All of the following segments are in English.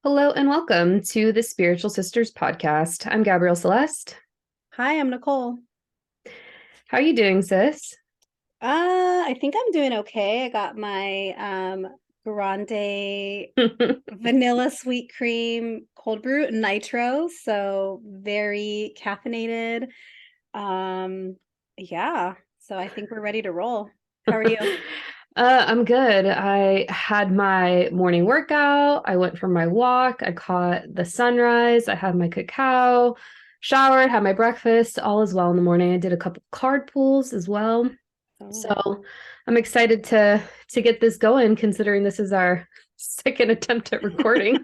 Hello and welcome to the Spiritual Sisters podcast. I'm Gabrielle Celeste. Hi, I'm Nicole. How are you doing, sis? I think I'm doing okay. I got my grande vanilla sweet cream cold brew nitro, so very caffeinated. Um, yeah, so I think we're ready to roll. How are you? I'm good. I had my morning workout. I went for my walk. I caught the sunrise. I had my cacao, showered, had my breakfast, all as well in the morning. I did a couple card pulls as well. Oh. So I'm excited to get this going, considering this is our second attempt at recording.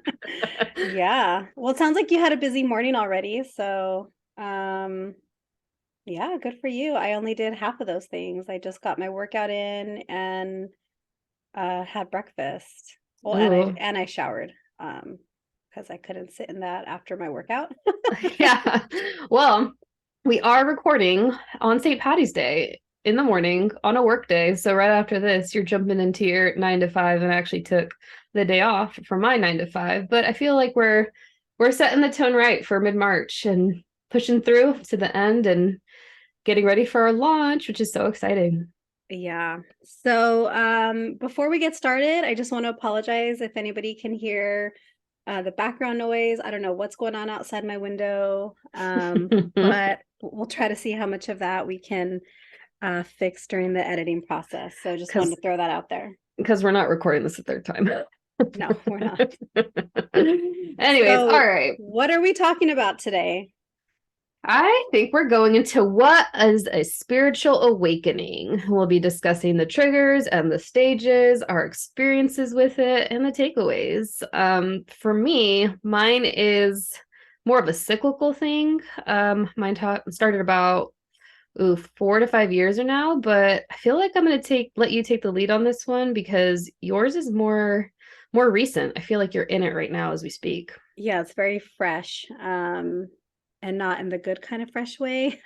Yeah. Well, it sounds like you had a busy morning already, so yeah, good for you. I only did half of those things. I just got my workout in and had breakfast. Well, Ooh, and I showered because I couldn't sit in that after my workout. yeah. Well, we are recording on St. Patty's Day in the morning on a work day. So right after this, you're jumping into your 9 to 5, and I actually took the day off for my 9 to 5. But I feel like we're setting the tone right for mid-March and pushing through to the end and getting ready for our launch, which is so exciting. Yeah. So before we get started, I just want to apologize if anybody can hear the background noise. I don't know what's going on outside my window, but we'll try to see how much of that we can fix during the editing process. So just wanted Because to throw that out there. because we're not recording this a third time. No, we're not. Anyways, all So right. what are we talking about today? I think we're going into what is a spiritual awakening. We'll be discussing the triggers and the stages, our experiences with it, and the takeaways. For me, mine is more of a cyclical thing. Mine started about 4 to 5 years now, but I feel like I'm going to let you take the lead on this one because yours is more recent. I feel like you're in it right now as we speak. Yeah, it's very fresh, and not in the good kind of fresh way.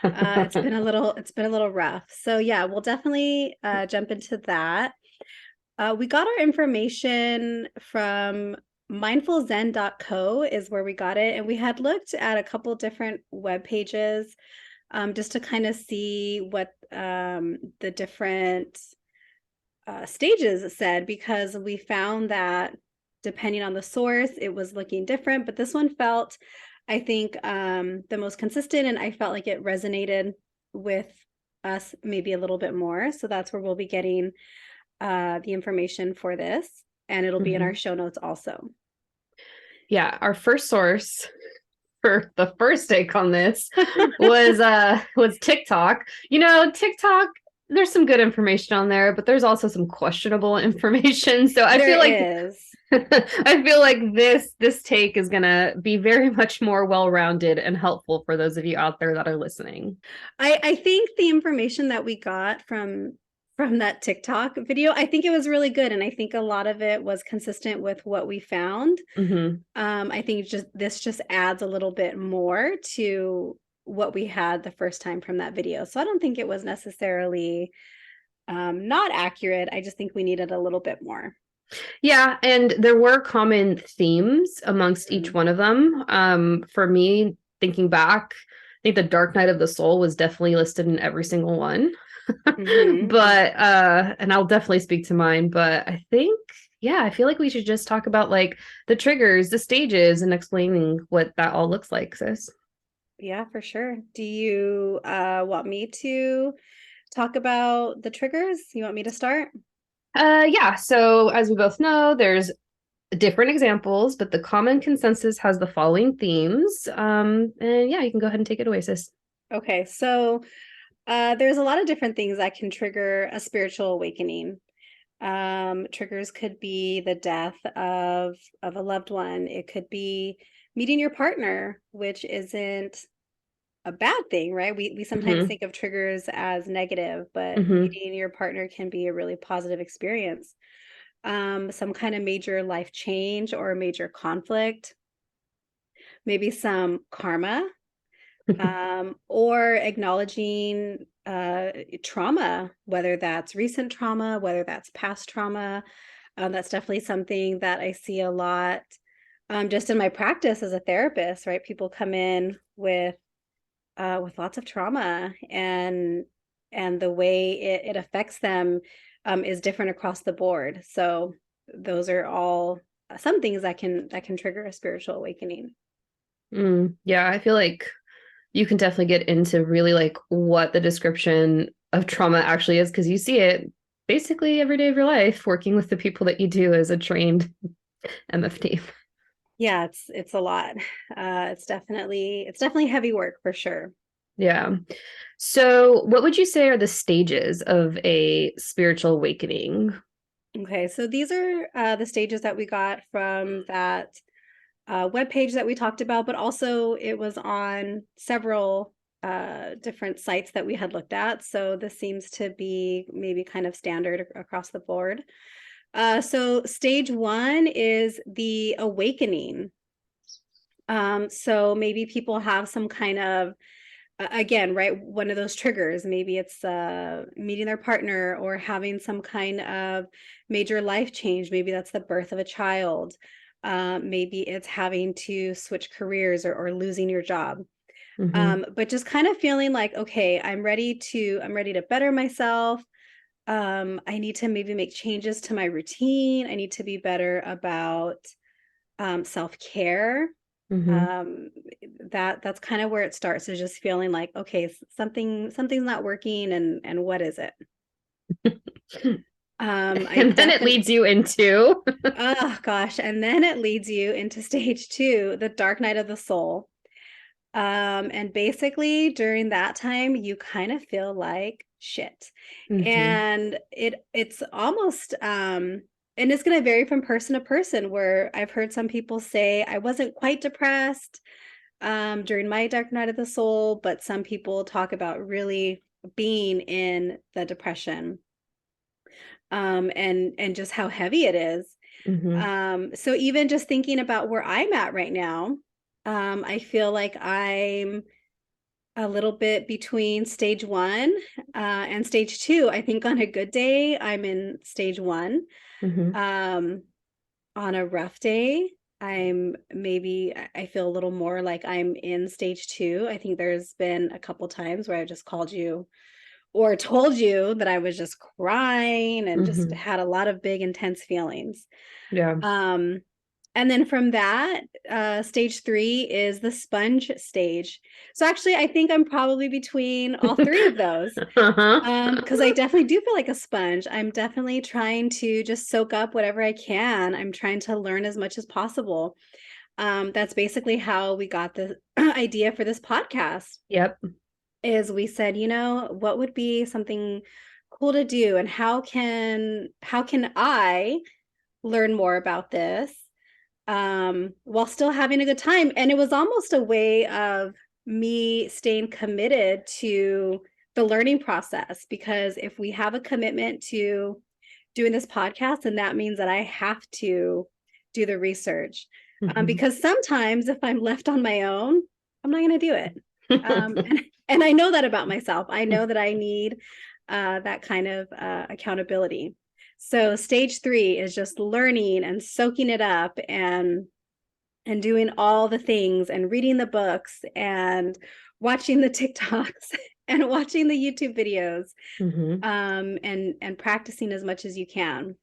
It's been a little rough. So yeah, we'll definitely jump into that. We got our information from mindfulzen.co is where we got it, and we had looked at a couple different web pages just to kind of see what the different stages said, because we found that depending on the source, it was looking different. But this one felt, I think, the most consistent, and I felt like it resonated with us maybe a little bit more. So that's where we'll be getting the information for this, and it'll be in our Mhm. show notes also. Yeah, our first source for the first take on this was TikTok. TikTok, there's some good information on there, but there's also some questionable information. So I There feel like is. I feel like this take is gonna be very much more well-rounded and helpful for those of you out there that are listening. I think the information that we got from that TikTok video, I think it was really good, and I think a lot of it was consistent with what we found. Hmm. I think this just adds a little bit more to what we had the first time from that video. So I don't think it was necessarily not accurate. I just think we needed a little bit more. Yeah, and there were common themes amongst each Mm. one of them. For me, thinking back, I think the Dark Night of the Soul was definitely listed in every single one. Hmm. But and I'll definitely speak to mine, but I think yeah, I feel like we should just talk about like the triggers, the stages, and explaining what that all looks like, sis. Yeah, for sure. Do you want me to talk about the triggers? You want me to start? Yeah, so as we both know, there's different examples, but the common consensus has the following themes. And yeah, you can go ahead and take it away, sis. Okay, so there's a lot of different things that can trigger a spiritual awakening. Triggers could be the death of a loved one. It could be meeting your partner, which isn't a bad thing, right? We sometimes Hmm. think of triggers as negative, but Hmm. meeting your partner can be a really positive experience. Some kind of major life change or a major conflict, maybe some karma, or acknowledging trauma, whether that's recent trauma, whether that's past trauma. That's definitely something that I see a lot just in my practice as a therapist, right? People come in with lots of trauma, and the way it affects them is different across the board. So those are all some things that can trigger a spiritual awakening. Yeah, I feel like you can definitely get into really like what the description of trauma actually is because you see it basically every day of your life working with the people that you do as a trained MFT. Yeah, it's a lot. It's definitely heavy work for sure. Yeah. So, what would you say are the stages of a spiritual awakening? Okay, so these are the stages that we got from that webpage that we talked about, but also it was on several different sites that we had looked at. So this seems to be maybe kind of standard across the board. So stage one is the awakening. So maybe people have some kind of again, right, one of those triggers. Maybe it's meeting their partner or having some kind of major life change. Maybe that's the birth of a child. Maybe it's having to switch careers or losing your job. Hmm. But just kind of feeling like, okay, I'm ready to better myself. I need to maybe make changes to my routine. I need to be better about self-care. Hmm. um that's kind of where it starts, is just feeling like, okay, something's not working, and what is it? I And then it definitely leads you into. Oh gosh, and then it leads you into stage two, the dark night of the soul. And basically during that time you kind of feel like shit. Hmm. And it's almost and it's going to vary from person to person, where I've heard some people say I wasn't quite depressed during my dark night of the soul, but some people talk about really being in the depression, and just how heavy it is. Hmm. So even just thinking about where I'm at right now, I feel like I'm a little bit between stage one and stage two. I think on a good day, I'm in stage one. Hmm. Um, on a rough day, I feel a little more like I'm in stage two. I think there's been a couple times where I just called you or told you that I was just crying and just Hmm. had a lot of big, intense feelings. Yeah. Um, and then from that, stage three is the sponge stage. So actually, I think I'm probably between all three of those. Uh-huh. Because I definitely do feel like a sponge. I'm definitely trying to just soak up whatever I can. I'm trying to learn as much as possible. That's basically how we got the idea for this podcast. Yep. Is we said, what would be something cool to do, and how can I learn more about this while still having a good time? And it was almost a way of me staying committed to the learning process, because if we have a commitment to doing this podcast, and that means that I have to do the research. Hmm. Because sometimes if I'm left on my own, I'm not going to do it. And I know that about myself. I know that I need that kind of accountability. So stage three is just learning and soaking it up, and doing all the things, and reading the books, and watching the TikToks and watching the YouTube videos, Hmm. and practicing as much as you can.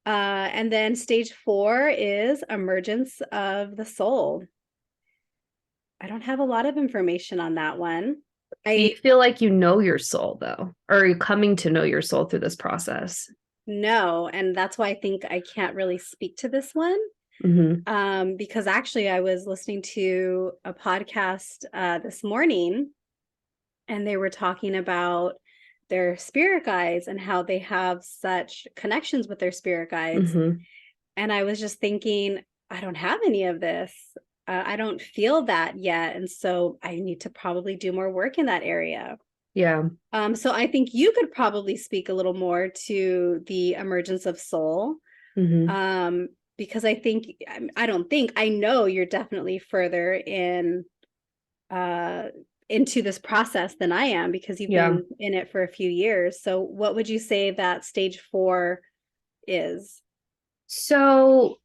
And then stage four is emergence of the soul. I don't have a lot of information on that one. Do you I feel like you know your soul though? Or are you coming to know your soul through this process? know, and that's why I think I can't really speak to this one. Hmm. Because actually I was listening to a podcast this morning, and they were talking about their spirit guides and how they have such connections with their spirit guides. Hmm. And I was just thinking, I don't have any of this. I don't feel that yet. And so I need to probably do more work in that area. Yeah. So I think you could probably speak a little more to the emergence of soul. Hmm. Um, because I don't think, I know you're definitely further uh, into this process than I am, because you've Yeah. been in it for a few years. So what would you say that stage four is? So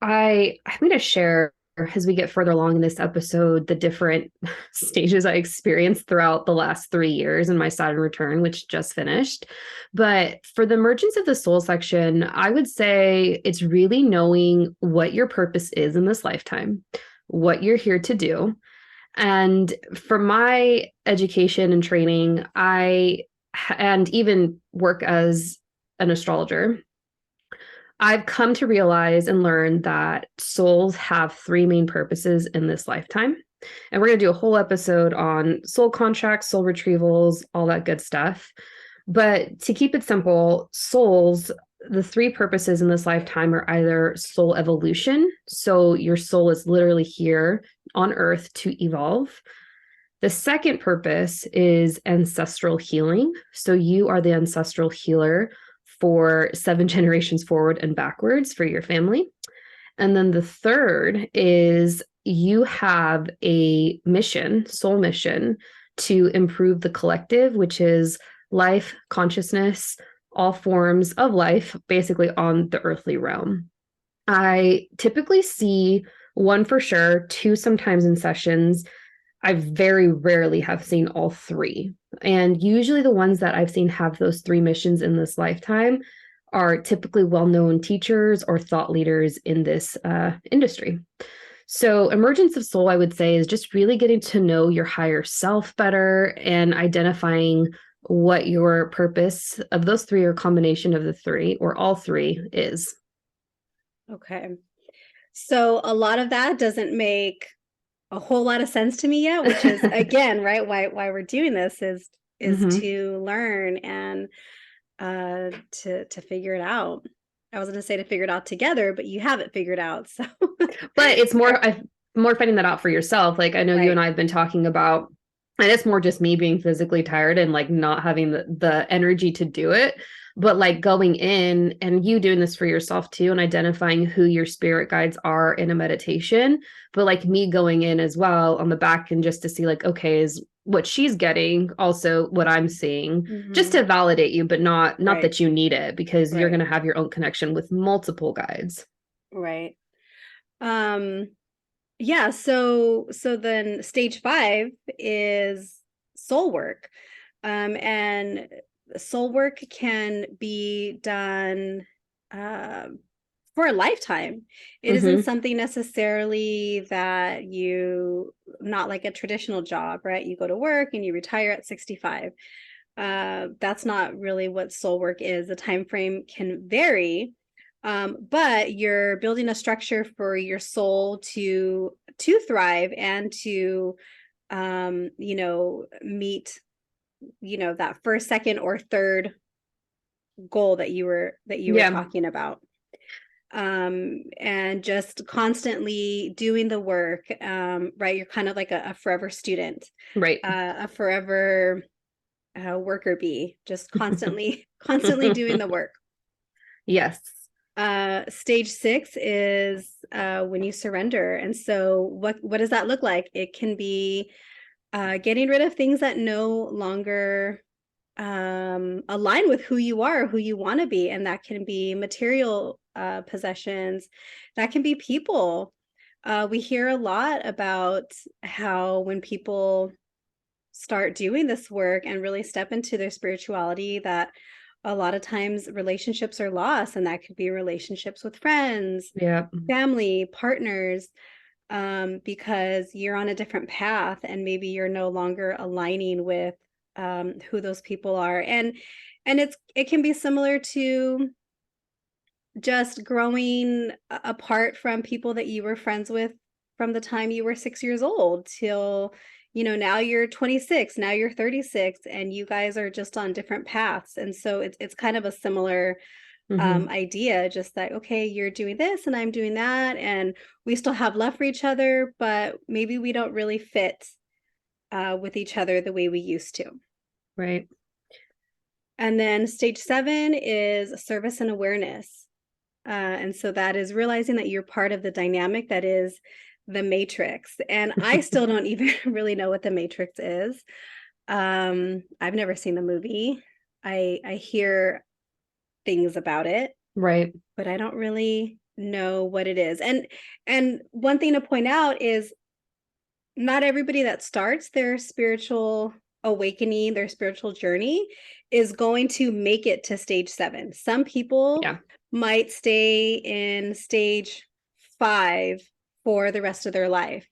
I'm going to share as we get further along in this episode the different stages I experienced throughout the last 3 years in my Saturn return, which just finished. But for the emergence of the soul section, I would say it's really knowing what your purpose is in this lifetime, what you're here to do. And for my education and training, and even work as an astrologer, I've come to realize and learn that souls have three main purposes in this lifetime. And we're going to do a whole episode on soul contracts, soul retrievals, all that good stuff. But to keep it simple, souls, the three purposes in this lifetime are either soul evolution. So your soul is literally here on earth to evolve. The second purpose is ancestral healing. So you are the ancestral healer for 7 generations forward and backwards for your family. And then the third is you have a mission, soul mission, to improve the collective, which is life, consciousness, all forms of life, basically on the earthly realm. I typically see one for sure, two sometimes in sessions. I very rarely have seen all three. And usually the ones that I've seen have those three missions in this lifetime are typically well-known teachers or thought leaders in this industry. So emergence of soul, I would say, is just really getting to know your higher self better and identifying what your purpose of those three or combination of the three or all three is. Okay. So a lot of that doesn't make a whole lot of sense to me yet, which is again, right, why we're doing this is Mm-hmm. to learn and to figure it out. I was going to say to figure it out together, but you have it figured out. So But it's more finding that out for yourself. Like I know you right. and I have been talking about, and it's more just me being physically tired and like not having the energy to do it. But like going in and you doing this for yourself too, and identifying who your spirit guides are in a meditation. But like me going in as well on the back and just to see like, okay, is what she's getting also what I'm seeing, just Mm-hmm. to validate you, but not Right. that you need it, because you're Right. going to have your own connection with multiple guides. Right. Um yeah, so then stage 5 is soul work. And soul work can be done uh, for a lifetime. It isn't Mm-hmm. something necessarily that you, not like a traditional job, right? You go to work and you retire at 65. That's not really what soul work is. The time frame can vary, but you're building a structure for your soul to thrive and to meet that first, second, or third goal that you were Yeah. talking about. And just constantly doing the work. Right, you're kind of like a forever student, Right. a forever worker bee, just constantly doing the work. Yes. Stage 6 is when you surrender. And so what does that look like? It can be getting rid of things that no longer align with who you are, who you want to be. And that can be material possessions, that can be people. We hear a lot about how when people start doing this work and really step into their spirituality, that a lot of times relationships are lost, and that could be relationships with friends, Yeah. family, partners, because you're on a different path and maybe you're no longer aligning with who those people are. And it can be similar to just growing apart from people that you were friends with from the time you were 6 years old till now you're 26, now you're 36, and you guys are just on different paths. And so it's kind of a similar Hmm. idea, just that, okay, you're doing this and I'm doing that, and we still have love for each other, but maybe we don't really fit with each other the way we used to. Right. And then stage 7 is service and awareness. And so that is realizing that you're part of the dynamic that is the matrix. And I still don't even really know what the matrix is. I've never seen the movie. I hear things about it, Right. but I don't really know what it is. And one thing to point out is not everybody that starts their spiritual awakening, their spiritual journey, is going to make it to stage 7. Some people Yeah. might stay in stage 5 for the rest of their life.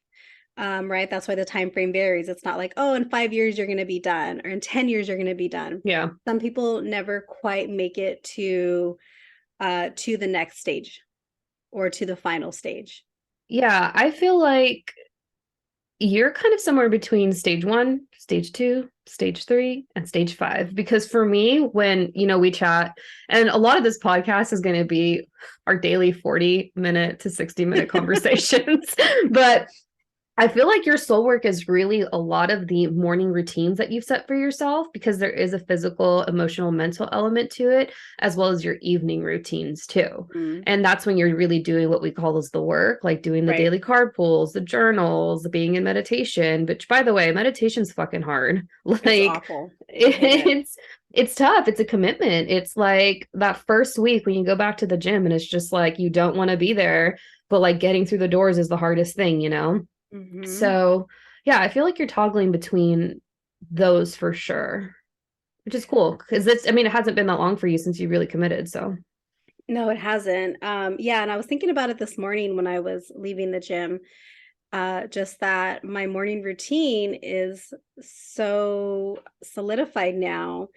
Right? That's why the time frame varies. It's not like, oh, in 5 years you're going to be done, or in 10 years you're going to be done. Yeah. Some people never quite make it to the next stage or to the final stage. Yeah. I feel like you're kind of somewhere between stage 1, stage 2, stage 3, and stage 5. Because for me, when, we chat, and a lot of this podcast is going to be our daily 40-minute to 60-minute conversations, but I feel like your soul work is really a lot of the morning routines that you've set for yourself, because there is a physical, emotional, mental element to it, as well as your evening routines too. Mm. And that's when you're really doing what we call as the work, like doing the Right. daily card pulls, the journals, the being in meditation, which, by the way, meditation's fucking hard. It's Like awful. I hate it. it's tough. It's a commitment. It's like that first week when you go back to the gym and it's just like you don't want to be there, but like getting through the doors is the hardest thing, Mm-hmm. So, yeah, I feel like you're toggling between those for sure, which is cool because it hasn't been that long for you since you really committed. So, No, it hasn't. Yeah, and I was thinking about it this morning when I was leaving the gym. Just that my morning routine is so solidified now.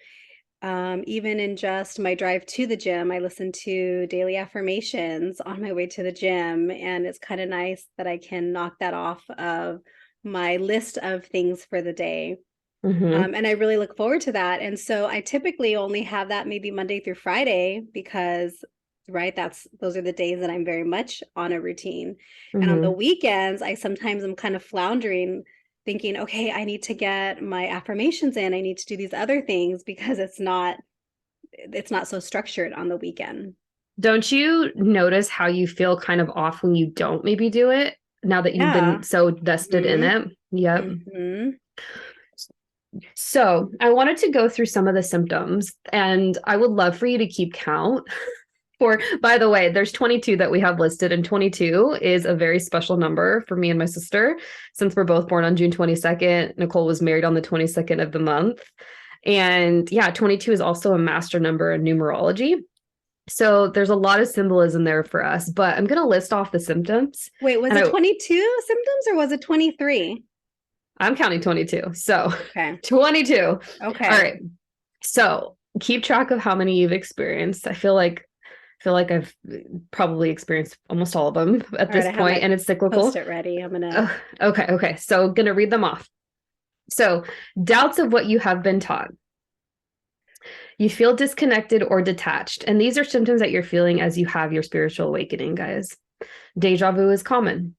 Even in just my drive to the gym, I listen to daily affirmations on my way to the gym, and it's kind of nice that I can knock that off of my list of things for the day. And I really look forward to that. And so I typically only have that maybe Monday through Friday because, right, those are the days that I'm very much on a routine. And on the weekends, I sometimes am kind of floundering, thinking, okay, I need to get my affirmations in. I need to do these other things because it's not so structured on the weekend. Don't you notice how you feel kind of off when you don't maybe do it now that you've Yeah. been so vested in it? Yep. Mm-hmm. So, I wanted to go through some of the symptoms, and I would love for you to keep count. By the way, there's 22 that we have listed, and 22 is a very special number for me and my sister, since we're both born on June 22nd. Nichole was married on the 22nd of the month. And yeah, 22 is also a master number in numerology. So there's a lot of symbolism there for us, but I'm going to list off the symptoms. Wait, was it 22 symptoms or was it 23? I'm counting 22. So Okay. 22. Okay. All right. So keep track of how many you've experienced. I feel like I've probably experienced almost all of them at this point, and it's cyclical. Post-it ready. I'm gonna. Okay. So gonna read them off. So, doubts of what you have been taught. You feel disconnected or detached, and these are symptoms that you're feeling as you have your spiritual awakening, guys. Deja vu is common.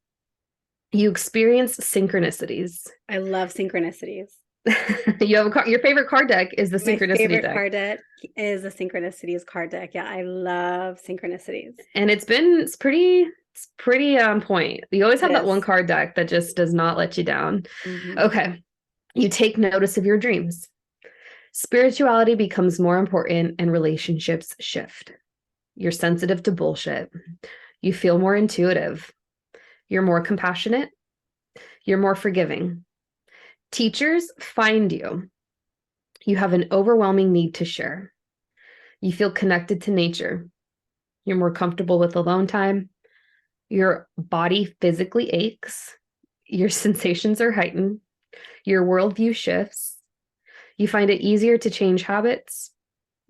You experience synchronicities. I love synchronicities. You have your favorite card deck is the synchronicity My favorite deck. card deck is the synchronicities card deck. Yeah, I love synchronicities. And it's pretty on point. You always have that one card deck that just does not let you down. Mm-hmm. Okay. You take notice of your dreams. Spirituality becomes more important and relationships shift. You're sensitive to bullshit. You feel more intuitive. You're more compassionate. You're more forgiving. Teachers find you. You have an overwhelming need to share. You feel connected to nature. You're more comfortable with alone time. Your body physically aches. Your sensations are heightened. Your worldview shifts. You find it easier to change habits.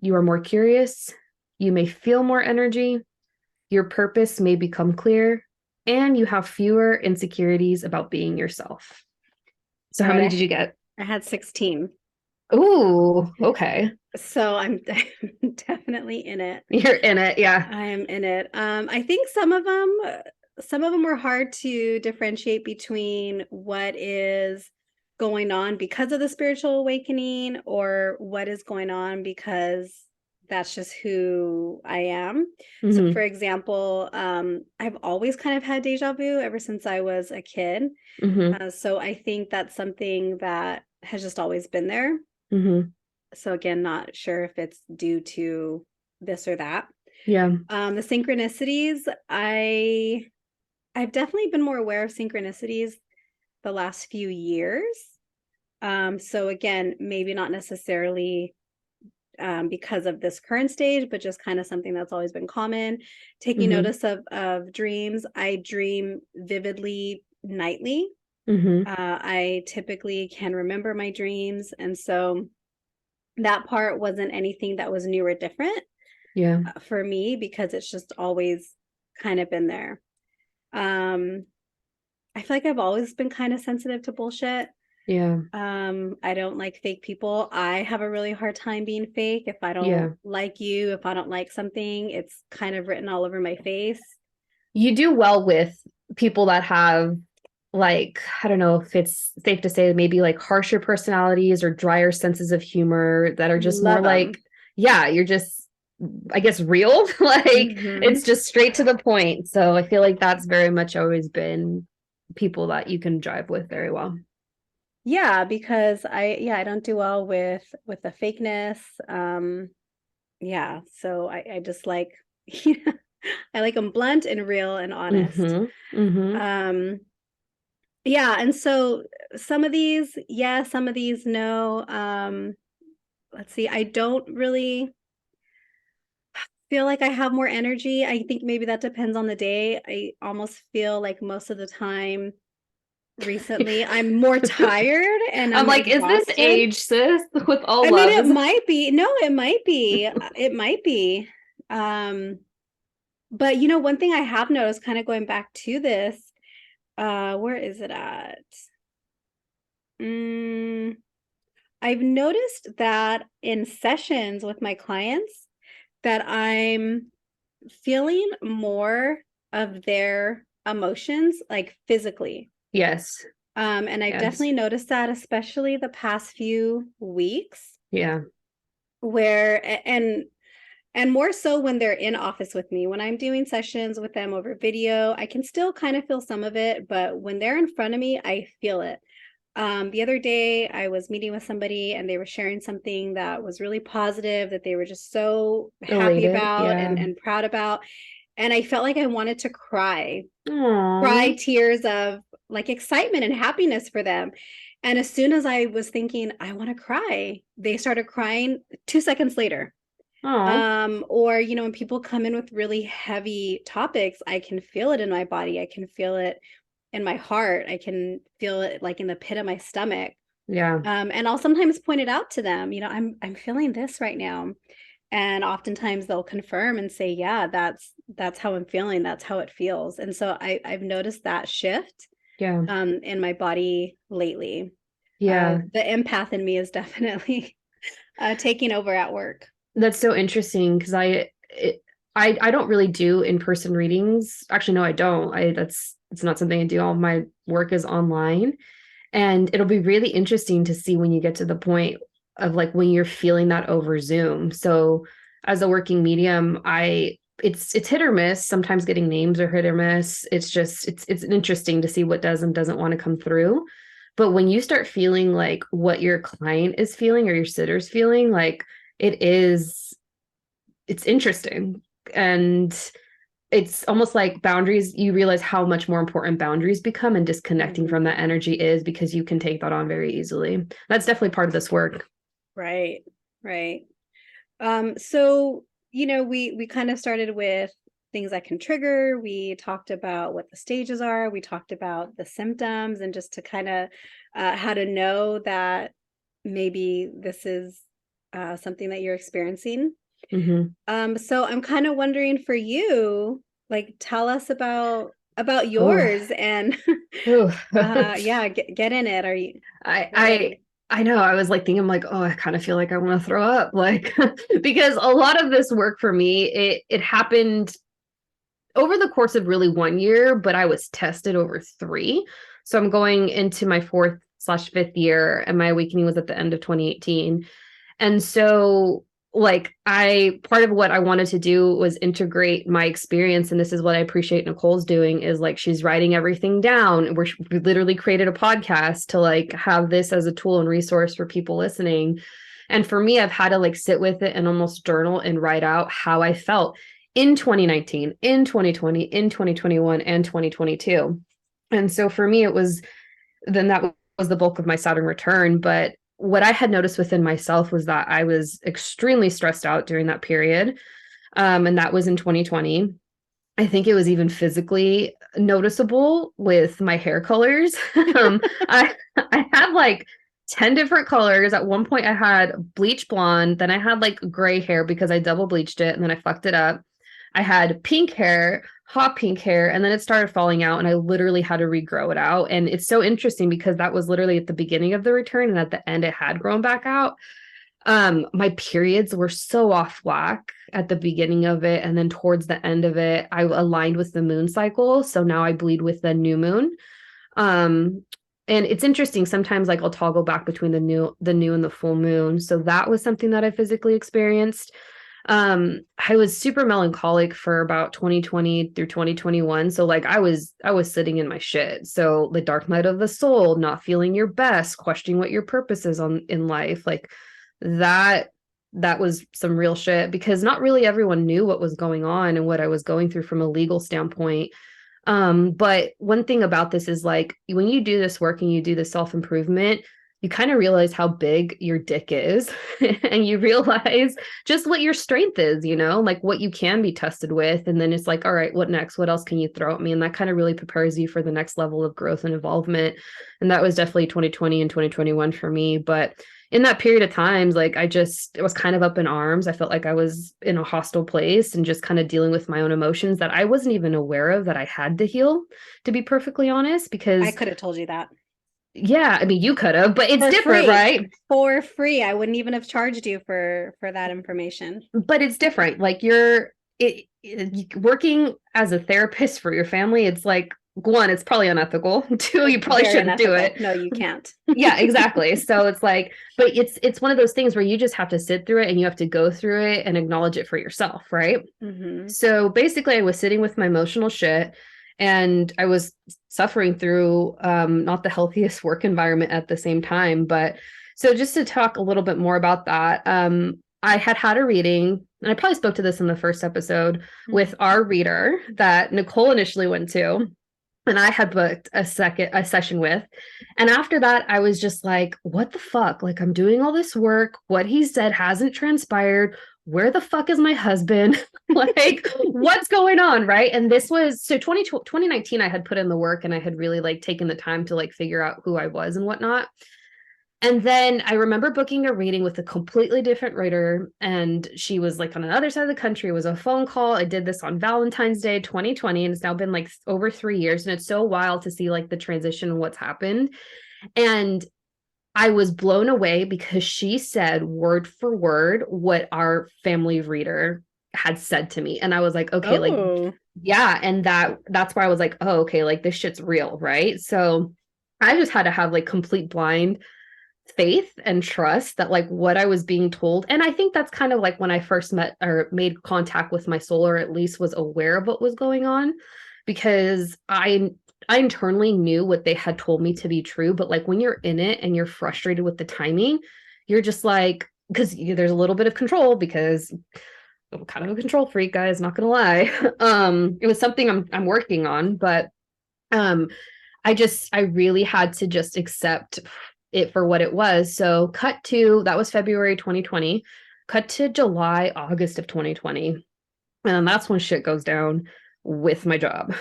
You are more curious. You may feel more energy. Your purpose may become clear. And you have fewer insecurities about being yourself. So how many did you get? I had 16. Ooh, okay. So I'm definitely in it. You're in it, yeah. I am in it. I think some of them were hard to differentiate between what is going on because of the spiritual awakening or what is going on because that's just who I am. Mm-hmm. So for example, I've always kind of had deja vu ever since I was a kid. Mm-hmm. So I think that's something that has just always been there. Mm-hmm. So again, not sure if it's due to this or that. Yeah. The synchronicities, I've definitely been more aware of synchronicities the last few years. So again, maybe not necessarily because of this current stage, but just kind of something that's always been common. Taking Mm-hmm. notice of dreams. I dream vividly nightly. Mm-hmm. I typically can remember my dreams. And so that part wasn't anything that was new or different Yeah. for me because it's just always kind of been there. Um, I feel like I've always been kind of sensitive to bullshit. Yeah. I don't like fake people. I have a really hard time being fake. If I don't Yeah. like you, if I don't like something, it's kind of written all over my face. You do well with people that have, like, I don't know if it's safe to say, maybe like harsher personalities or drier senses of humor that are just more Love like, them. yeah, you're just, I guess, real. Like, it's Hmm. just straight to the point. So I feel like that's very much always been people that you can jive with very well. Yeah, because I don't do well with the fakeness. Yeah, so I just like I like them blunt and real and honest. Mm-hmm. Mm-hmm. Um, yeah, and so some of these, yeah, some of these, no. Let's see, I don't really feel like I have more energy. I think maybe that depends on the day. I almost feel like most of the time recently I'm more tired and I'm I'm like, is this exhausted. age, sis? With all I mean, love, it is it? might be. No, it might be. It might be. Um, but one thing I have noticed kind of going back to this, where is it at? Mm, I've noticed that in sessions with my clients that I'm feeling more of their emotions like physically. Yes. And I've Yes. definitely noticed that, especially the past few weeks, Yeah. and more so when they're in office with me. When I'm doing sessions with them over video, I can still kind of feel some of it, but when they're in front of me, I feel it. The other day, I was meeting with somebody and they were sharing something that was really positive, that they were just so happy Elated. about Yeah. and proud about. And I felt like I wanted to cry Aww. tears of like excitement and happiness for them. And as soon as I was thinking, I want to cry, they started crying 2 seconds later. Aw. Or when people come in with really heavy topics, I can feel it in my body. I can feel it in my heart. I can feel it like in the pit of my stomach. Yeah. And I'll sometimes point it out to them, I'm feeling this right now. And oftentimes they'll confirm and say, yeah, that's how I'm feeling. That's how it feels. And so I've noticed that shift Yeah. in my body lately. Yeah. The empath in me is definitely taking over at work. That's so interesting because I don't really do in-person readings. Actually, no, I don't. It's not something I do. All my work is online. And it'll be really interesting to see when you get to the point of like when you're feeling that over Zoom. So as a working medium, it's hit or miss. Sometimes getting names are hit or miss. It's interesting to see what does and doesn't want to come through. But when you start feeling like what your client is feeling or your sitter's feeling, like it's interesting. And it's almost like boundaries, you realize how much more important boundaries become and disconnecting from Mhm. that energy is because you can take that on very easily. That's definitely part of this work. Right, right. So we kind of started with things that can trigger. We talked about what the stages are. We talked about the symptoms and just to kind of how to know that maybe this is something that you're experiencing. Mm-hmm. So I'm kind of wondering for you, like tell us about Oh, yours and oh. yeah, get in it. Are you I we're I ready? I know. I was like thinking, like, oh, I kind of feel like I want to throw up, like, because a lot of this work for me, it happened over the course of really 1 year, but I was tested over three. So I'm going into my fourth/fifth year, and my awakening was at the end of 2018. And so, like, part of what I wanted to do was integrate my experience. And this is what I appreciate Nichole's doing is like, she's writing everything down. We literally created a podcast to like have this as a tool and resource for people listening. And for me, I've had to like sit with it and almost journal and write out how I felt. in 2019, in 2020, in 2021, and 2022. And so for me, it was then that was the bulk of my Saturn return. But what I had noticed within myself was that I was extremely stressed out during that period. And that was in 2020. I think it was even physically noticeable with my hair colors. I had like 10 different colors. At one point I had bleach blonde, then I had like gray hair because I double bleached it and then I fucked it up. I had pink hair, hot pink hair, and then it started falling out and I literally had to regrow it out. And it's so interesting because that was literally at the beginning of the return and at the end it had grown back out. My periods were so off whack at the beginning of it, and then towards the end of it I aligned with the moon cycle, so now I bleed with the new moon. And it's interesting, sometimes like I'll toggle back between the new and the full moon, so that was something that I physically experienced. I was super melancholic for about 2020 through 2021, so like I was sitting in my shit. So the dark night of the soul, not feeling your best, questioning what your purpose is in life, like that was some real shit, because not really everyone knew what was going on and what I was going through from a legal standpoint. But one thing about this is like when you do this work and you do the self-improvement, you kind of realize how big your dick is and you realize just what your strength is, like what you can be tested with. And then it's like, all right, what next? What else can you throw at me? And that kind of really prepares you for the next level of growth and involvement. And that was definitely 2020 and 2021 for me. But in that period of times, like it was kind of up in arms. I felt like I was in a hostile place and just kind of dealing with my own emotions that I wasn't even aware of that I had to heal, to be perfectly honest, because I could have told you that. Yeah, I mean, you could have, but it's For different, free. right? For free. I wouldn't even have charged you for that information. But it's different. Like working as a therapist for your family, it's like, one, it's probably unethical. Two, you probably Very shouldn't do unethical. it. No, you can't. Yeah, exactly. So it's like, but it's one of those things where you just have to sit through it and you have to go through it and acknowledge it for yourself, right? Mm-hmm. So basically, I was sitting with my emotional shit and I was suffering through not the healthiest work environment at the same time. But so just to talk a little bit more about that, I had a reading, and I probably spoke to this in the first episode, Mm-hmm. with our reader that Nichole initially went to, and I had booked a session with. And after that, I was just like, what the fuck? Like, I'm doing all this work. What he said hasn't transpired. Where the fuck is my husband? Like, what's going on? Right. And this was so 2019, I had put in the work and I had really like taken the time to like figure out who I was and whatnot. And then I remember booking a reading with a completely different writer, and she was like on another side of the country. It was a phone call. I did this on Valentine's Day 2020, and it's now been like over 3 years. And it's so wild to see like the transition and what's happened. And I was blown away because she said word for word what our family reader had said to me. And I was like, okay, like, yeah. And that's where I was like, oh, okay, like this shit's real, right? So I just had to have like complete blind faith and trust that like what I was being told. And I think that's kind of like when I first met or made contact with my soul, or at least was aware of what was going on, because I internally knew what they had told me to be true. But like when you're in it and you're frustrated with the timing, you're just like, because there's a little bit of control, because I'm kind of a control freak, guys, not gonna lie. It was something I'm working on, but I really had to just accept it for what it was. So that was February 2020, cut to July, August of 2020. And that's when shit goes down with my job.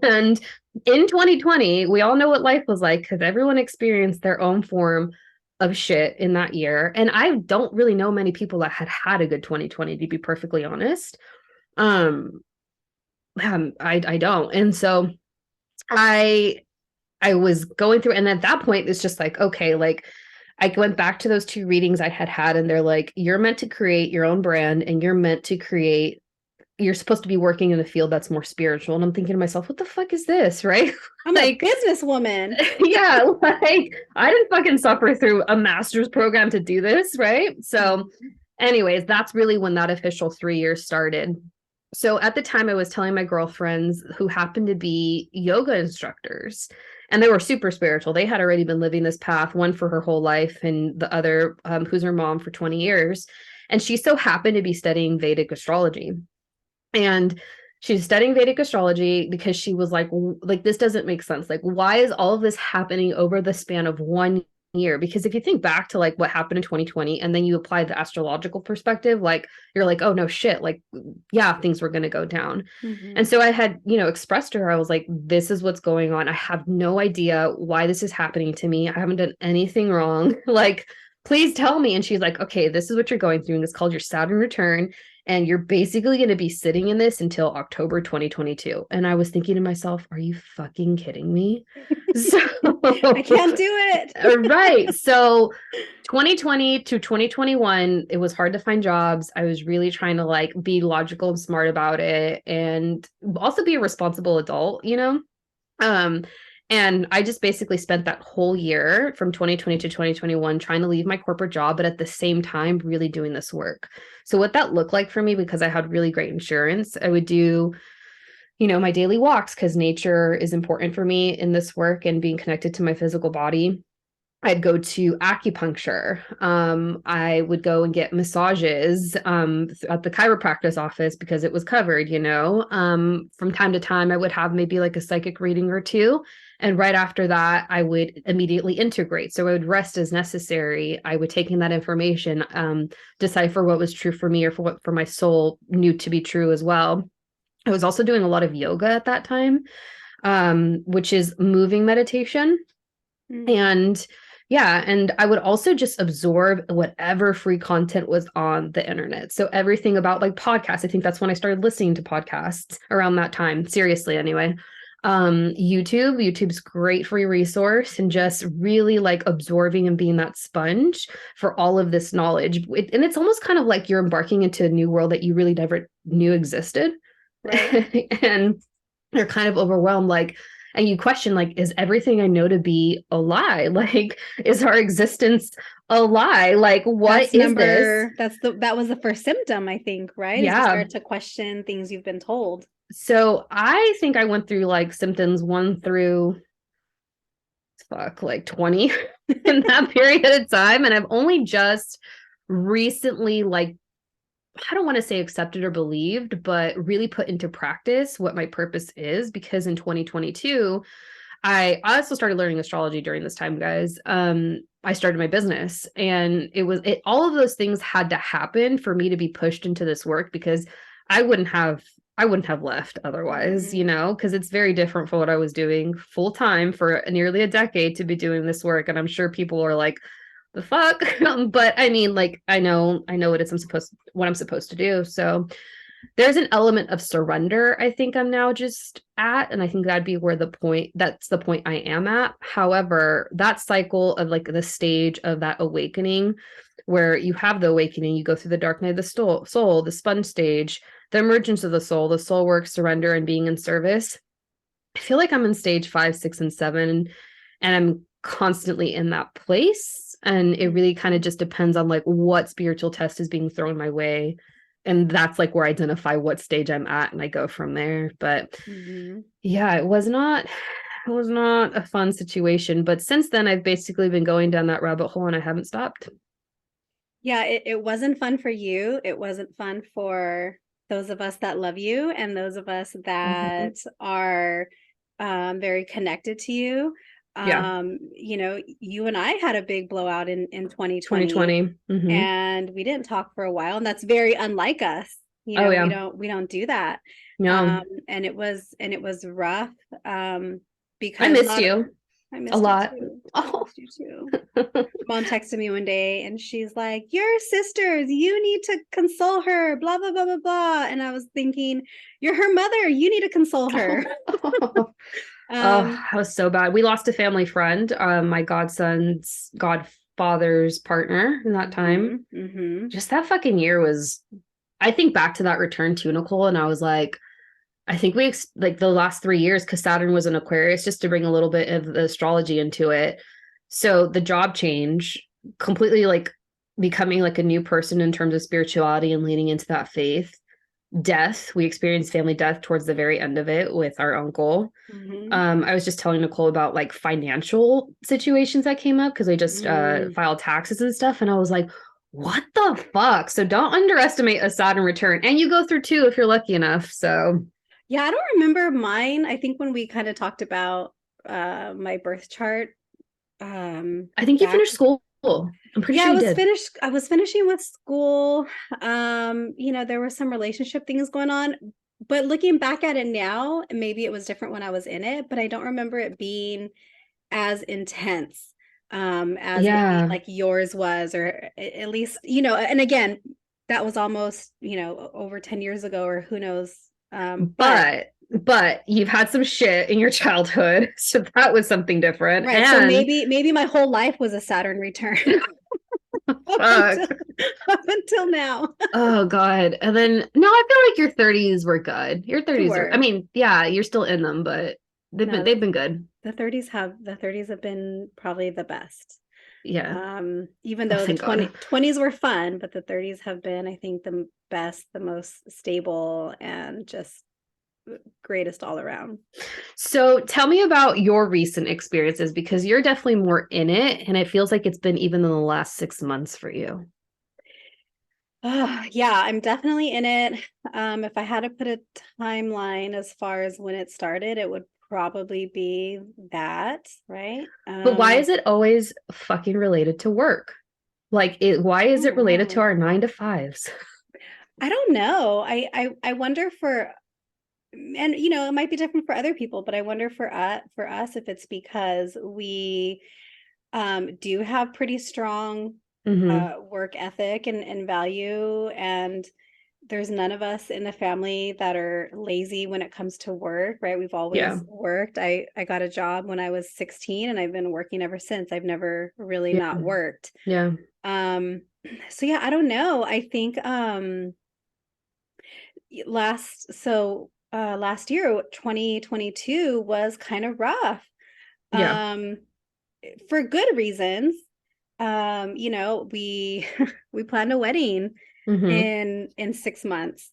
And in 2020, we all know what life was like because everyone experienced their own form of shit in that year. And I don't really know many people that had a good 2020, to be perfectly honest. I don't. And so I was going through, and at that point, it's just like, okay, like I went back to those two readings I had, and they're like, you're meant to create your own brand, and you're supposed to be working in a field that's more spiritual. And I'm thinking to myself, what the fuck is this? Right? I'm like, a businesswoman. Yeah. Like I didn't fucking suffer through a master's program to do this. Right. So anyways, that's really when that official 3 years started. So at the time I was telling my girlfriends who happened to be yoga instructors, and they were super spiritual. They had already been living this path, one for her whole life and the other, who's her mom, for 20 years. And she so happened to be studying Vedic astrology. I can't do it. Right. So 2020 to 2021, it was hard to find jobs. I was really trying to like be logical and smart about it and also be a responsible adult, Um, and I just basically spent that whole year from 2020 to 2021 trying to leave my corporate job, but at the same time, really doing this work. So what that looked like for me, because I had really great insurance, I would do, my daily walks because nature is important for me in this work and being connected to my physical body. I'd go to acupuncture. I would go and get massages at the chiropractor's office because it was covered, From time to time, I would have maybe like a psychic reading or two. And right after that, I would immediately integrate. So I would rest as necessary. I would take in that information, decipher what was true for me or for what for my soul knew to be true as well. I was also doing a lot of yoga at that time, which is moving meditation. And yeah, and I would also just absorb whatever free content was on the internet. So everything about like podcasts, I think that's when I started listening to podcasts around that time. Seriously, anyway. YouTube's great free resource and just really like absorbing and being that sponge for all of this knowledge. And it's almost kind of like you're embarking into a new world that you really never knew existed. Right. And you're kind of overwhelmed, like, and you question, like, is everything I know to be a lie? Like, is our existence a lie? Like, what is this? That was the first symptom, I think, right? Yeah. Is you start to question things you've been told. So I think I went through like symptoms 1 through like 20 in that period of time. And I've only just recently like I don't want to say accepted or believed, but really put into practice what my purpose is. Because in 2022, I also started learning astrology during this time, guys. I started my business and all of those things had to happen for me to be pushed into this work because I wouldn't have left otherwise, because it's very different from what I was doing full time for nearly a decade to be doing this work. And I'm sure people are like, the fuck. But I mean, like, I know what I'm supposed to do. So there's an element of surrender I think I'm now just at, and I think that's the point I am at. However, that cycle of like the stage of that awakening where you have the awakening, you go through the dark night of the soul, the sponge stage, the emergence of the soul work, surrender, and being in service. I feel like I'm in stage 5, 6, and 7, and I'm constantly in that place. And it really kind of just depends on like what spiritual test is being thrown my way. And that's like where I identify what stage I'm at and I go from there. But yeah, it was not a fun situation. But since then, I've basically been going down that rabbit hole and I haven't stopped. Yeah, it wasn't fun for you. It wasn't fun for those of us that love you and those of us that are very connected to you. Yeah. You and I had a big blowout in 2020. And we didn't talk for a while, and that's very unlike us. We don't do that. No. And it was rough. Because I missed you. I missed a lot. I missed you too. Mom texted me one day and she's like, "You're sisters, you need to console her, blah blah blah blah blah." And I was thinking, you're her mother, you need to console her. That was so bad. We lost a family friend, my godfather's partner in that time. Just that fucking year was, I think back to that return to Nichole, and I was like, I think like the last 3 years, because Saturn was in Aquarius, just to bring a little bit of the astrology into it. So the job change, completely like becoming like a new person in terms of spirituality and leaning into that faith. Death, we experienced family death towards the very end of it with our uncle. I was just telling Nichole about like financial situations that came up because I just filed taxes and stuff, and I was like, What the fuck? So don't underestimate a Saturn return. And you go through two if you're lucky enough. So Yeah, I don't remember mine. I think when we kind of talked about my birth chart I think you back. finished school. I'm pretty Yeah, sure you did. I was finishing with school. There were some relationship things going on, but looking back at it now, maybe it was different when I was in it, but I don't remember it being as intense as maybe Yeah. like yours was, or at least, and again, that was almost, over 10 years ago, or who knows. But But you've had some shit in your childhood. So that was something different. right, so And maybe my whole life was a Saturn return up fuck. until up until now. Oh God. And then no, I feel like your 30s were good. Your They 30s are, I were. mean, yeah, you're still in them, but No, they've been good. the 30s have been probably the best. Yeah. Even Oh, though the thank God. 20s were fun, but the 30s have been, I think, the best, the most stable, and just greatest all around. So tell me about your recent experiences because you're definitely more in it. And it feels like it's been even in the last 6 months for you. Yeah, I'm definitely in it. If I had to put a timeline as far as when it started, it would probably be that, right? But why is it always fucking related to work? Why I is it don't related to know. our 9 to 5s? I don't know. I wonder and it might be different for other people, but I wonder for us if it's because we do have pretty strong Mm-hmm. work ethic and value, and there's none of us in the family that are lazy when it comes to work, right? We've Yeah. always worked. I got a job when I was 16, and I've been working ever since. I've never really Yeah. not worked. Yeah. Um, so yeah, I don't know. I think last year, 2022 was kind of rough. Yeah. Um, for good reasons. We we planned a wedding Mm-hmm. in 6 months.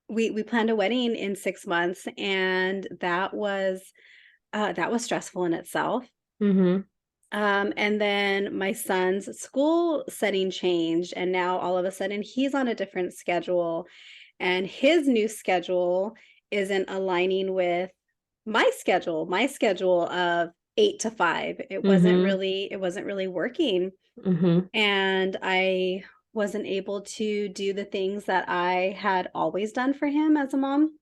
We planned a wedding in 6 months, and that was stressful in itself. Mm-hmm. And then my son's school setting changed, and now all of a sudden he's on a different schedule, and his new schedule isn't aligning with my schedule of 8 to 5. Mm-hmm. It wasn't really working. Mm-hmm. And I wasn't able to do the things that I had always done for him as a mom.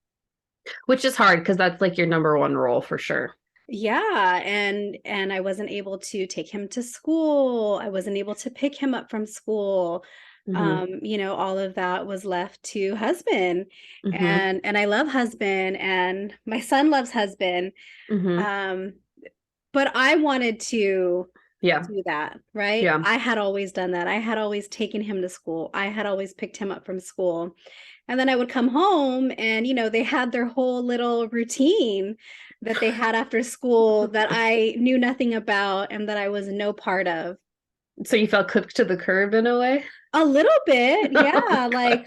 Which is hard because that's like your number one role for sure. Yeah, and I wasn't able to take him to school. I wasn't able to pick him up from school. Mm-hmm. All of that was left to husband. Mm-hmm. And I love husband, and my son loves husband. Mm-hmm. Um, but I wanted to Yeah. do that, right? Yeah. I had always done that. I had always taken him to school. I had always picked him up from school. And then I would come home, and, they had their whole little routine that they had after school that I knew nothing about and that I was no part of. So you felt cooked to the curb in a way? A little bit, Oh, yeah, God. like,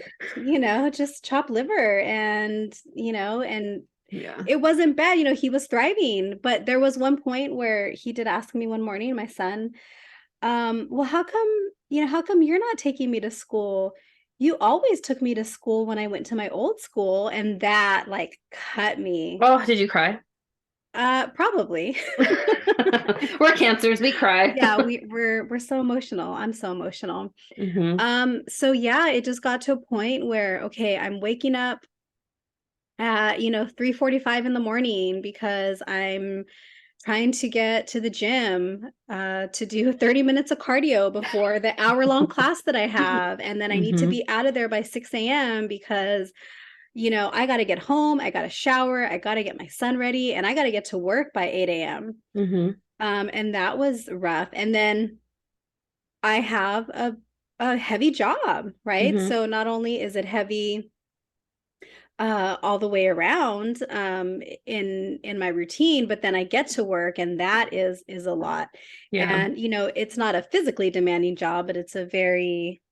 just chopped liver, and Yeah. it wasn't bad. He was thriving, but there was one point where he did ask me one morning, my son, well, how come you're not taking me to school? You always took me to school when I went to my old school, and that like cut me. Oh, did you cry? Probably. We're cancers. We cry. Yeah, we're so emotional. I'm so emotional. Mm-hmm. So yeah, it just got to a point where, okay, I'm waking up at, 3:45 in the morning because I'm trying to get to the gym to do 30 minutes of cardio before the hour-long class that I have. And then I need to Mm-hmm. be out of there by 6 a.m. because, I got to get home, I got to shower, I got to get my son ready, and I got to get to work by 8 a.m. Mm-hmm. And that was rough. And then I have a heavy job, right? Mm-hmm. So not only is it heavy all the way around in my routine, but then I get to work, and that is a lot. Yeah. And it's not a physically demanding job, but it's a very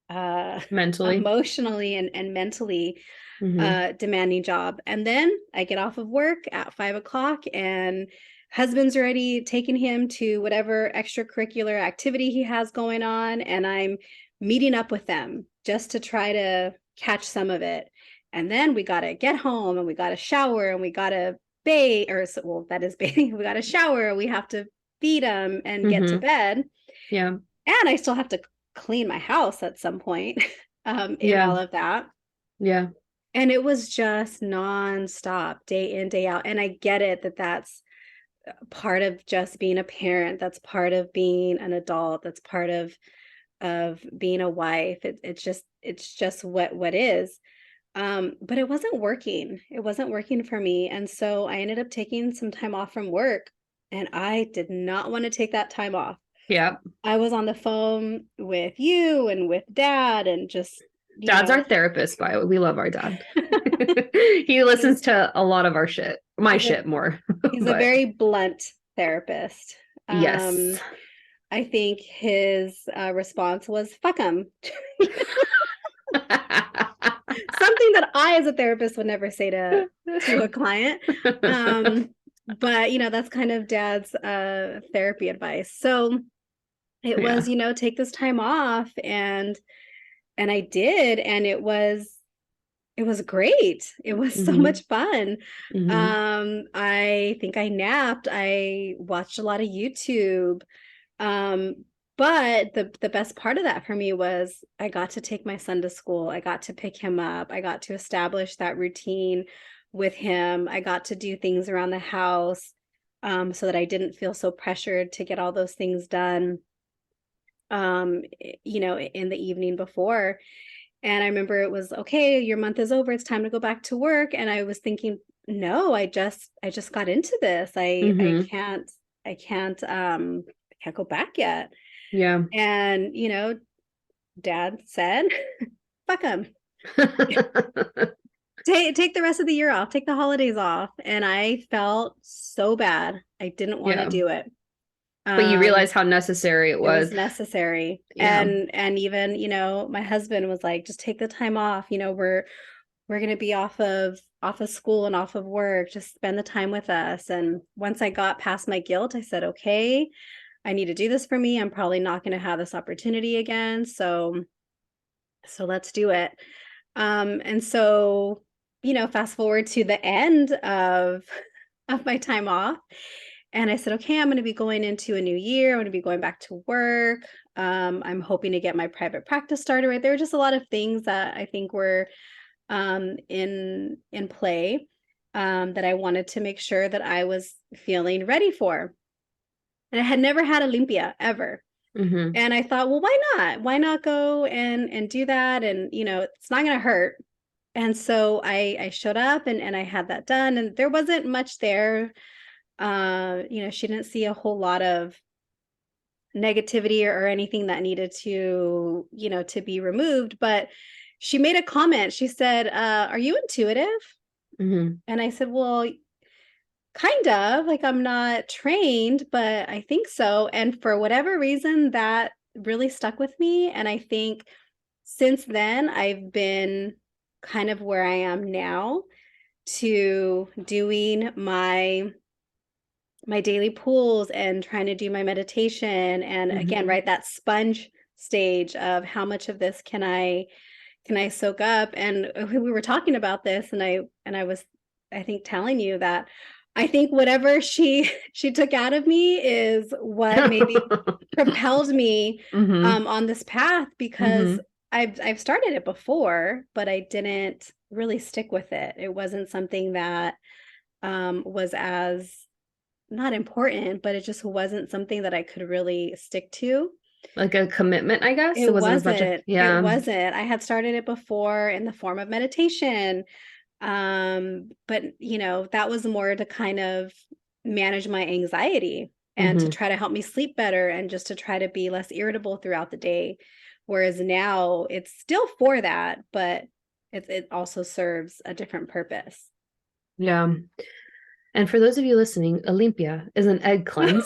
Mentally. emotionally and mentally Mm-hmm. demanding job. And then I get off of work at 5 o'clock, and husband's already taken him to whatever extracurricular activity he has going on, and I'm meeting up with them just to try to catch some of it. And then we got to get home and we got to shower and we got to bathe, well, that is bathing. We got to shower. We have to feed them and get to bed. Yeah. And I still have to clean my house at some point in all of that. Yeah. And it was just nonstop, day in, day out. And I get it that that's part of just being a parent. That's part of being an adult. That's part of being a wife. It's just what is. But it wasn't working. It wasn't working for me. And so I ended up taking some time off from work, and I did not want to take that time off. Yeah. I was on the phone with you and with Dad, and just Dad's our therapist, by the way. We love our dad. He listens to a lot of our shit. My shit more. He's a very blunt therapist. Yes. I think his response was, fuck him. Something that I, as a therapist, would never say to a client. But, that's kind of Dad's therapy advice. So it was, take this time off, and I did, and it was great. It was so much fun. I think I napped. I watched a lot of YouTube. But the best part of that for me was I got to take my son to school. I got to pick him up. I got to establish that routine with him. I got to do things around the house so that I didn't feel so pressured to get all those things done, in the evening before. And I remember it was, okay, your month is over. It's time to go back to work. And I was thinking, no, I just got into this. I can't go back yet. Yeah. And, Dad said, fuck him. Take the rest of the year off, take the holidays off. And I felt so bad. I didn't want to do it. But you realize how necessary it was. It was necessary. Yeah. And even, my husband was like, just take the time off. We're going to be off of school and off of work. Just spend the time with us. And once I got past my guilt, I said, okay, I need to do this for me. I'm probably not going to have this opportunity again. So let's do it. And so, fast forward to the end of my time off. And I said, okay, I'm going to be going into a new year. I'm going to be going back to work. I'm hoping to get my private practice started. Right. There were just a lot of things that I think were in play that I wanted to make sure that I was feeling ready for. And I had never had Olympia ever. And I thought, well, why not? Why not go and do that? And, it's not going to hurt. And so I showed up and I had that done. And there wasn't much there. She didn't see a whole lot of negativity or anything that needed to be removed. But she made a comment. She said, are you intuitive? And I said, well, kind of. Like, I'm not trained, but I think so. And for whatever reason, that really stuck with me. And I think since then, I've been kind of where I am now, to doing my daily pools and trying to do my meditation. And again, right, that sponge stage of how much of this can I soak up. And we were talking about this, and I was, I think, telling you that I think whatever she took out of me is what maybe propelled me on this path, because I've started it before, but I didn't really stick with it. It wasn't something that was as not important, but it just wasn't something that I could really stick to. Like a commitment, I guess. It wasn't. It wasn't. I had started it before in the form of meditation. But that was more to kind of manage my anxiety and to try to help me sleep better, and just to try to be less irritable throughout the day. Whereas now it's still for that, but it also serves a different purpose. Yeah. And for those of you listening, Olympia is an egg cleanse.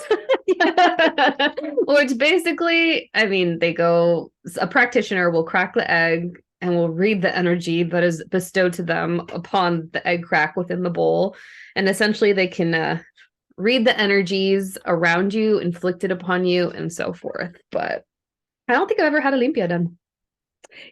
Which basically, a practitioner will crack the egg and will read the energy that is bestowed to them upon the egg crack within the bowl. And essentially they can read the energies around you, inflicted upon you, and so forth. But I don't think I've ever had a limpia done.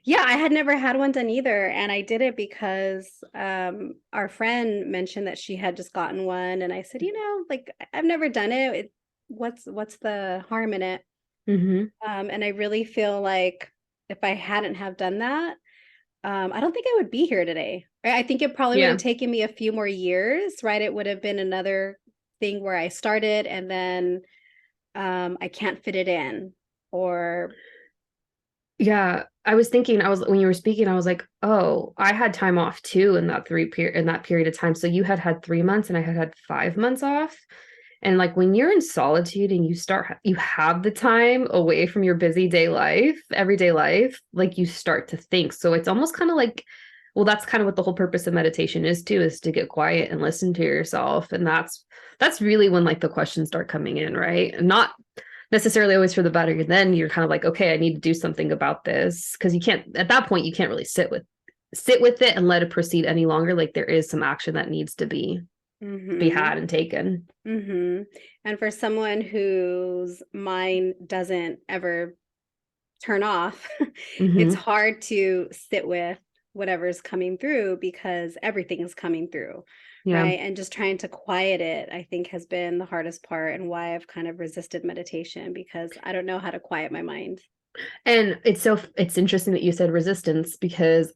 Yeah, I had never had one done either, and I did it because our friend mentioned that she had just gotten one, and I said, like I've never done it. What's the harm in it? Mm-hmm. And I really feel like if I hadn't have done that, I don't think I would be here today. I think it probably would Yeah. have taken me a few more years, right? It would have been another thing where I started and then I can't fit it in, or Yeah, I was thinking, when you were speaking, I was like, oh, I had time off too in that period of time. So you had 3 months and I had 5 months off. And like when you're in solitude and you have the time away from your busy everyday life, like you start to think. So it's almost kind of like, well, that's kind of what the whole purpose of meditation is too, is to get quiet and listen to yourself. And that's really when like the questions start coming in, right? And not necessarily always for the better. Then you're kind of like, okay, I need to do something about this. Cause you can't, at that point, you can't really sit with it and let it proceed any longer. Like there is some action that needs to be mm-hmm, had and taken. mm-hmm. And for someone whose mind doesn't ever turn off, it's Mm-hmm. hard to sit with whatever's coming through because everything is coming through, Yeah. right? And just trying to quiet it, I think, has been the hardest part and why I've kind of resisted meditation because I don't know how to quiet my mind. And it's interesting that you said resistance because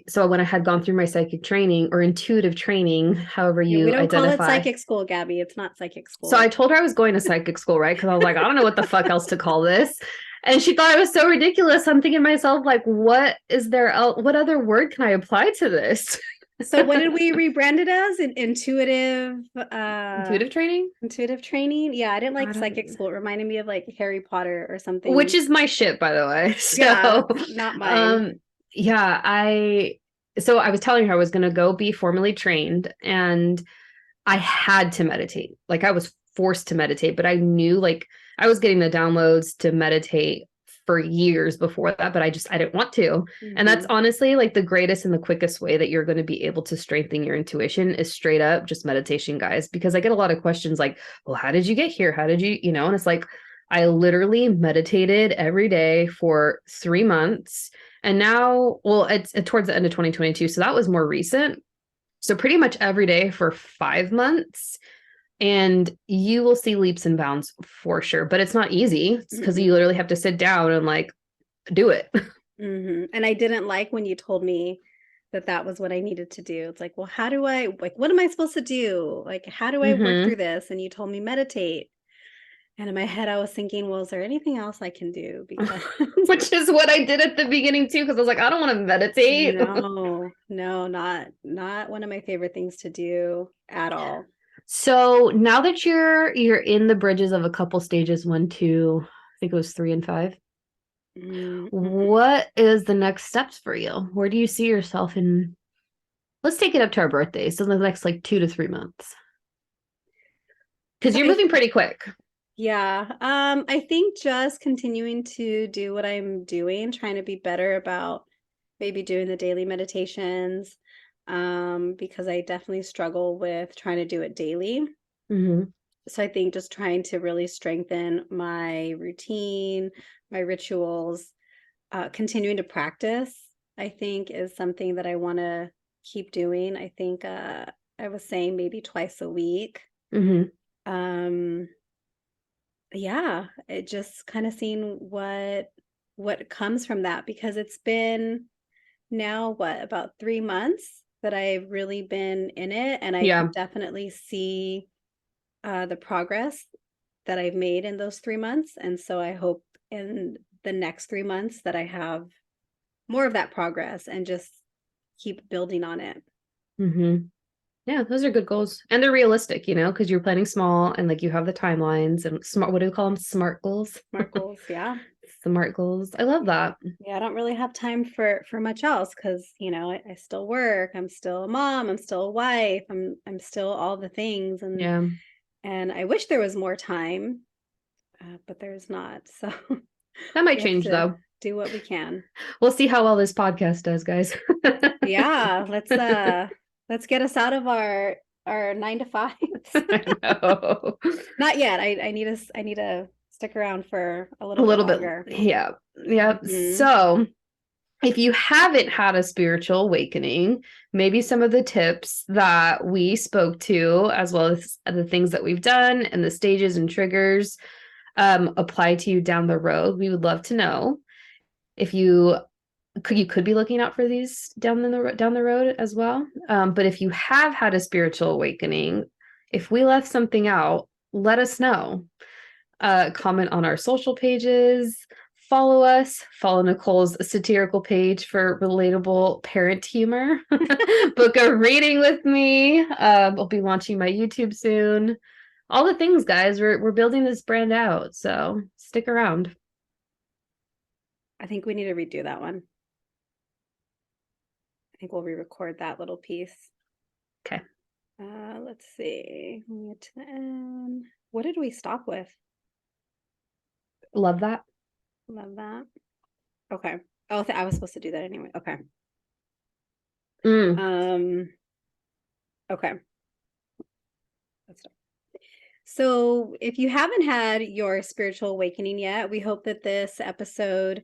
so when I had gone through my psychic training or intuitive training, however Yeah, we you don't call it identify. psychic school, Gabby. It's not psychic So I school. told her I was going to psychic school, right? Because I was like, I don't know what the fuck else to call this. And she thought it was so ridiculous. I'm thinking to myself, like, what other word can I apply to this? So what did we rebrand it as? Intuitive training? Intuitive training? Yeah, I didn't I like psychic don't, school. It reminded me of like Harry Potter or which something. is my shit, by the way. Yeah, So, not mine. um, yeah, so I was telling her I was going to go be formally trained and I had to meditate. Like I was forced to meditate, but I knew like I was getting the downloads to meditate for years before that, but I didn't want to. And that's Hmm. honestly like the greatest and the quickest way that you're going to be able to strengthen your intuition is straight up just meditation, guys, because I get a lot of questions like, well, how did you get here? How did you, and it's like I literally meditated every day for 3 months. And now, well, it's towards the end of 2022. So that was more recent. So pretty much every day for 5 months, and you will see leaps and bounds for sure. But it's not easy because you Hmm. literally have to sit down and like do it. Hmm. And I didn't like when you told me that that was what I needed to do. It's like, well, how do I, like, what am I supposed to do? Like, how do I work through Mm-hmm. this? And you told me meditate. And in my head, I was thinking, well, is there anything else I can do? Because Which is what I did at the beginning too, because I was like, I don't want to meditate. no, no, not one of my favorite things to do at all. So now that you're in the bridges of a couple stages, 1, 2, I think it was 3 and 5. Mm-hmm. What is the next steps for you? Where do you see yourself in? Let's take it up to our birthday. So the next like 2 to 3 months, because you're I moving pretty quick. Yeah, I think just continuing to do what I'm doing, trying to be better about maybe doing the daily meditations, because I definitely struggle with trying to do it daily. Mm-hmm. So I think just trying to really strengthen my routine, my rituals, continuing to practice, I think is something that I want to keep doing. I think I was saying maybe twice a week. Mm-hmm. Um, Yeah, it just kind of seeing what comes from that because it's been now what about 3 months that I've really been in it and I can Yeah. definitely see the progress that I've made in those 3 months and so I hope in the next 3 months that I have more of that progress and just keep building on it. Mm-hmm. Yeah, those are good goals. And they're realistic, because you're planning small and like you have the timelines and smart, what do we call them? Smart goals. Smart goals, yeah. Smart goals. I love that. Yeah, I don't really have time for much else because I still work. I'm still a mom. I'm still a wife. I'm still all the things, Yeah. and I wish there was more time, but there's not. So That might we have change to though. do what we can. We'll see how well this podcast does, guys. Yeah, let's get us out of our our 9 to 5s. I know. Not yet. I need to stick around for a A little bit little bit. longer. Yeah. Yep. Mhm. So if you haven't had a spiritual awakening, maybe some of the tips that we spoke to, as well as the things that we've done and the stages and triggers, apply to you down the road. We would love to know if you could be looking out for these down the road as well. But if you have had a spiritual awakening, if we left something out, let us know. Comment on our social pages, follow us, follow Nichole's satirical page for relatable parent humor, book a reading with me. I'll be launching my YouTube soon. All the things, guys. We're building this brand out, so stick around. I think we need to redo that one. I think we'll re-record that little piece. Okay. Let's see. We get to the end. What did we stop with? Love that. Love that. Okay. Oh, I was supposed to do that anyway. Okay. Okay. Let's start. So if you haven't had your spiritual awakening yet, we hope that this episode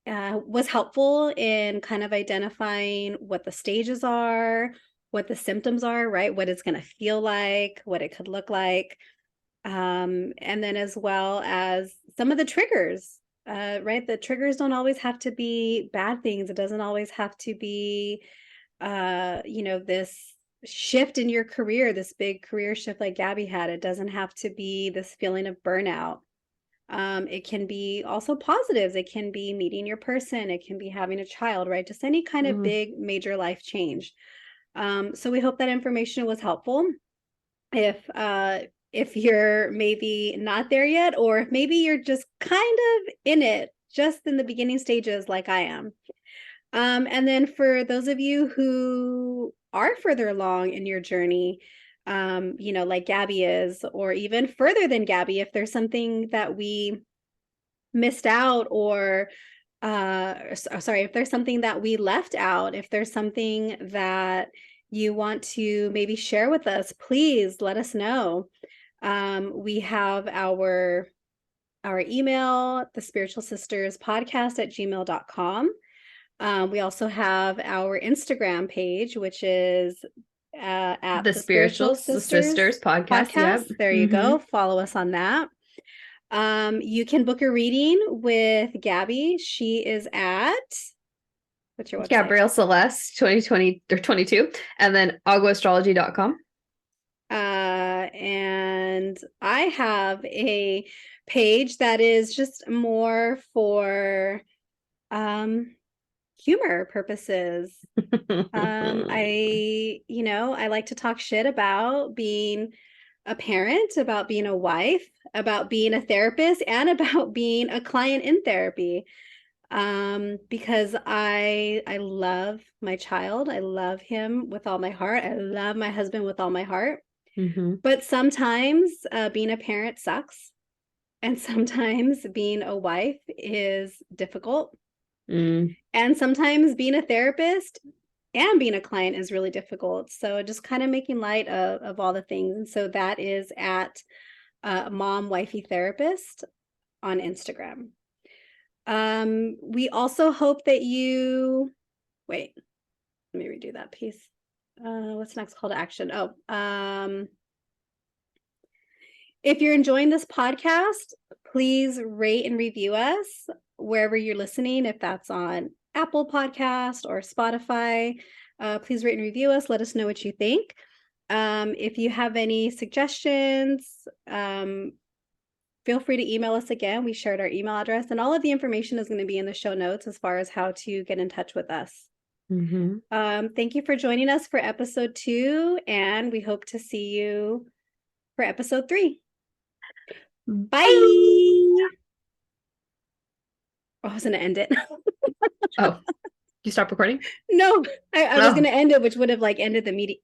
was helpful in kind of identifying what the stages are, what the symptoms are, right? What it's going to feel like, what it could look like. And then as well as some of the triggers, right? The triggers don't always have to be bad things. It doesn't always have to be, this shift in your career, this big career shift like Gabby had. It doesn't have to be this feeling of burnout. It can be also positives. It can be meeting your person. It can be having a child, right? Just any kind of big, major life change. So we hope that information was helpful. If you're maybe not there yet, or if maybe you're just kind of in it, just in the beginning stages like I am. And then for those of you who are further along in your journey, like Gabby is, or even further than Gabby, if there's something that we missed out, or if there's something that we left out, if there's something that you want to maybe share with us, please let us know. We have our email, thespiritualsisterspodcast@gmail.com. We also have our Instagram page, which is at The the Spiritual Spiritual Sisters podcast. Yep. There you go. Follow us on that. You can book a reading with Gabby. She is at, what's your website? Gabrielle Celeste 2020 or 22, and then aguaastrology.com. And I have a page that is just more for humor purposes. I like to talk shit about being a parent, about being a wife, about being a therapist, and about being a client in therapy. Because I love my child. I love him with all my heart. I love my husband with all my heart. But sometimes being a parent sucks. And sometimes being a wife is difficult. And sometimes being a therapist and being a client is really difficult. So just kind of making light of all the things. And so that is at Mom Wifey Therapist on Instagram. We also hope that you wait, let me redo that piece. What's next call to action? If you're enjoying this podcast, please rate and review us wherever you're listening. If that's on Apple Podcast or Spotify, please rate and review us. Let us know what you think. If you have any suggestions, feel free to email us again. We shared our email address, and all of the information is going to be in the show notes as far as how to get in touch with us. Thank you for joining us for episode 2, and we hope to see you for episode 3. Bye. I was going to end it. Oh, you stop recording? No, I was going to end it, which would have ended the meeting.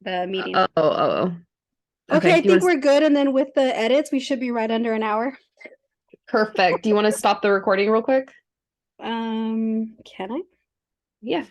Okay, I think we're good. And then with the edits, we should be right under an hour. Perfect. Do you want to stop the recording real quick? Can I? Yeah.